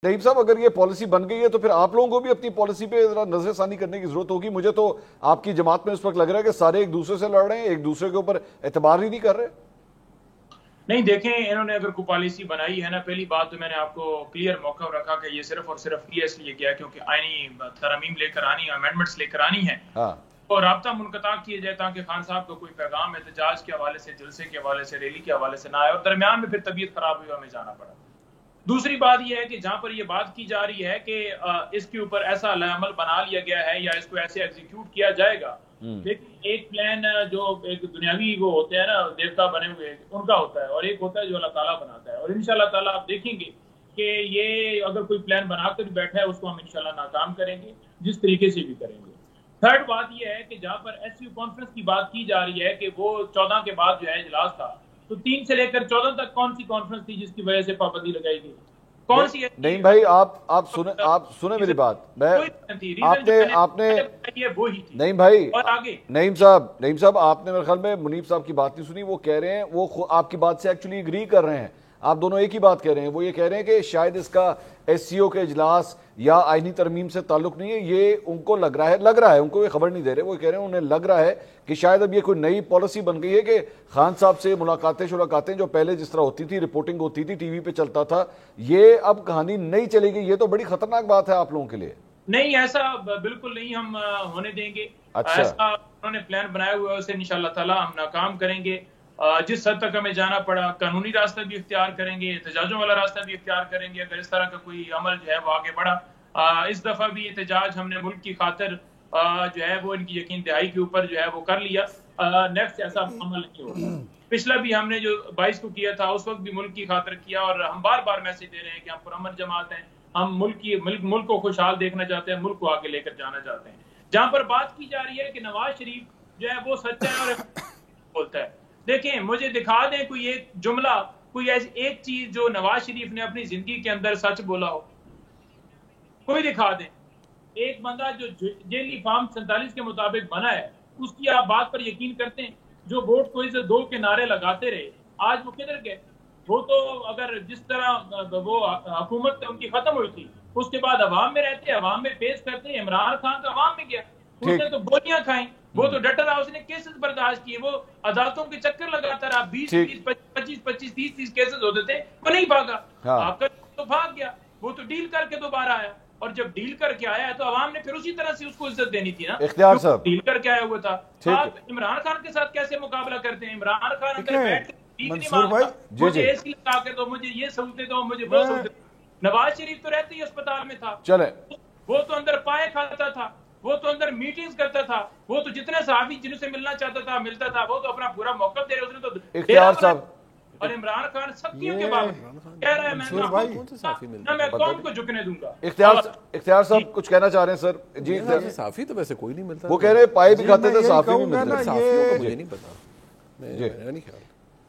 نعیم صاحب اگر یہ پالیسی بن گئی ہے تو پھر آپ لوگوں کو بھی اپنی پالیسی پہ ذرا نظر ثانی کرنے کی ضرورت ہوگی. مجھے تو آپ کی جماعت میں اس وقت لگ رہا ہے کہ سارے ایک دوسرے سے لڑ رہے ہیں, ایک دوسرے کے اوپر اعتبار ہی نہیں کر رہے. نہیں دیکھیں, انہوں نے اگر کوئی پالیسی بنائی ہے نا, پہلی بات تو میں نے آپ کو کلیئر موقع رکھا کہ یہ صرف اور صرف اس لیے کیا کیونکہ آئینی ترامیم لے کر آنی, امینڈمنٹس لے کر آنی ہے اور رابطہ منقطع کیے جائے تاکہ خان صاحب کو کوئی پیغام احتجاج کے حوالے سے, جلسے کے حوالے سے, ریلی کے حوالے سے نہ آئے اور درمیان میں پھر طبیعت خراب ہوئی ہمیں جانا پڑا. دوسری بات یہ ہے کہ جہاں پر یہ بات کی جا رہی ہے کہ اس کے اوپر ایسا عمل بنا لیا گیا ہے یا اس کو ایسے ایگزیکیوٹ کیا جائے گا, لیکن ایک پلان جو ایک دنیاوی وہ ہوتے ہیں نا دیوتا بنے ہوئے ان کا ہوتا ہے, اور ایک ہوتا ہے جو اللہ تعالیٰ بناتا ہے, اور انشاءاللہ تعالیٰ آپ دیکھیں گے کہ یہ اگر کوئی پلان بنا کر بیٹھا ہے اس کو ہم انشاءاللہ ناکام کریں گے جس طریقے سے بھی کریں گے. تھرڈ بات یہ ہے کہ جہاں پر ایس یو کانفرنس کی بات کی جا رہی ہے کہ وہ 14 کے بعد جو ہے اجلاس تھا, تو 3 سے لے کر 14 تک کون سی کانفرنس تھی جس کی وجہ سے پابندی لگائی گئی؟ کون سی؟ نہیں بھائی آپ سنیں میری بات. آپ نے نہیں بھائی, نعیم صاحب آپ نے میرے خیال میں منیب صاحب کی بات نہیں سنی. وہ کہہ رہے ہیں, وہ آپ کی بات سے ایکچولی اگری کر رہے ہیں. آپ دونوں ایک ہی بات کہہ رہے ہیں. وہ یہ کہہ رہے ہیں کہ شاید اس کا ایس سی او کے اجلاس یا آئینی ترمیم سے تعلق نہیں ہے. یہ ان کو لگ رہا ہے, ان کو یہ خبر نہیں دے رہے. وہ کہہ رہے ہیں انہیں لگ رہا ہے کہ شاید اب یہ کوئی نئی پالیسی بن گئی ہے کہ خان صاحب سے ملاقاتیں جو پہلے جس طرح ہوتی تھی, رپورٹنگ ہوتی تھی, ٹی وی پہ چلتا تھا, یہ اب کہانی نہیں چلے گی. یہ تو بڑی خطرناک بات ہے آپ لوگوں کے لیے. نہیں, ایسا بالکل نہیں ہم ہونے دیں گے. ایسا انہوں نے پلان بنایا ہوا ہے, اسے انشاءاللہ تعالی ہم ناکام کریں گے. جس حد تک ہمیں جانا پڑا قانونی راستہ بھی اختیار کریں گے, احتجاجوں والا راستہ بھی اختیار کریں گے اگر اس طرح کا کوئی عمل جو ہے وہ آگے بڑھا. اس دفعہ بھی احتجاج ہم نے ملک کی خاطر جو ہے وہ ان کی یقین دہائی کے اوپر جو ہے وہ کر لیا. نیکسٹ ایسا عمل نہیں ہوگا. پچھلا بھی ہم نے جو 22 کو کیا تھا اس وقت بھی ملک کی خاطر کیا, اور ہم بار بار میسج دے رہے ہیں کہ ہم پرامن جماعت ہیں, ہم ملک کو خوشحال دیکھنا چاہتے ہیں, ملک کو آگے لے کر جانا چاہتے ہیں. جہاں پر بات کی جا رہی ہے کہ نواز شریف جو ہے وہ سچا ہے اور بولتا ہے, دیکھیں مجھے دکھا دیں کوئی ایک جملہ, کوئی ایسی ایک چیز جو نواز شریف نے اپنی زندگی کے اندر سچ بولا ہو, کوئی دکھا دیں. ایک بندہ جو جیلی فارم 47 کے مطابق بنا ہے اس کی آپ بات پر یقین کرتے ہیں؟ جو ووٹ کو اسے 2 کے نعرے لگاتے رہے, آج وہ کدھر گئے؟ وہ تو اگر جس طرح وہ حکومت ان کی ختم ہوئی تھی اس کے بعد عوام میں رہتے, عوام میں پیش کرتے. عمران خان کا عوام میں گیا, اس نے تو گولیاں کھائیں, وہ تو ڈٹر رہا, اس نے کیسز برداشت کیے, وہ عدالتوں کے چکر لگاتا رہا. 20 25 30 کیسز ہوتے تھے, وہ نہیں بھاگا. آپ کا تو بھاگ گیا, وہ تو ڈیل کر کے دوبارہ آیا, اور جب ڈیل کر کے آیا ہے تو عوام نے پھر اسی طرح سے اس کو عزت دینی تھی نا. اختیار صاحب ڈیل کر کے آیا ہوا تھا. آپ عمران خان کے ساتھ کیسے مقابلہ کرتے ہیں؟ عمران خان اگر بیٹھ منصور بھائی مجھے اے سی لگا کے دو, مجھے یہ سہولتیں دو, مجھے وہ سہولتیں. نواز شریف تو رہتے ہی اسپتال میں تھا, چلے وہ تو اندر پائے کھاتا تھا, وہ تو اندر میٹنگز کرتا تھا, وہ تو جتنے صحافی جن سے ملنا چاہتا تھا ملتا تھا, وہ تو اپنا پورا موقف دے رہے, اس نے تو اختیار صاحب. اور عمران خان سختیوں کے باوجود کہہ رہا ہے میں میں قوم کو جھکنے دوں گا. اختیار صاحب کچھ کہنا چاہ رہے ہیں سر؟ جی صحافی تو ویسے کوئی نہیں ملتا. وہ کہہ رہے ہیں پائے بھی کھاتے تھے, صحافی بھی ملتے ہیں. صحافیوں کو مجھے نہیں پتا, میں نہیں خیال.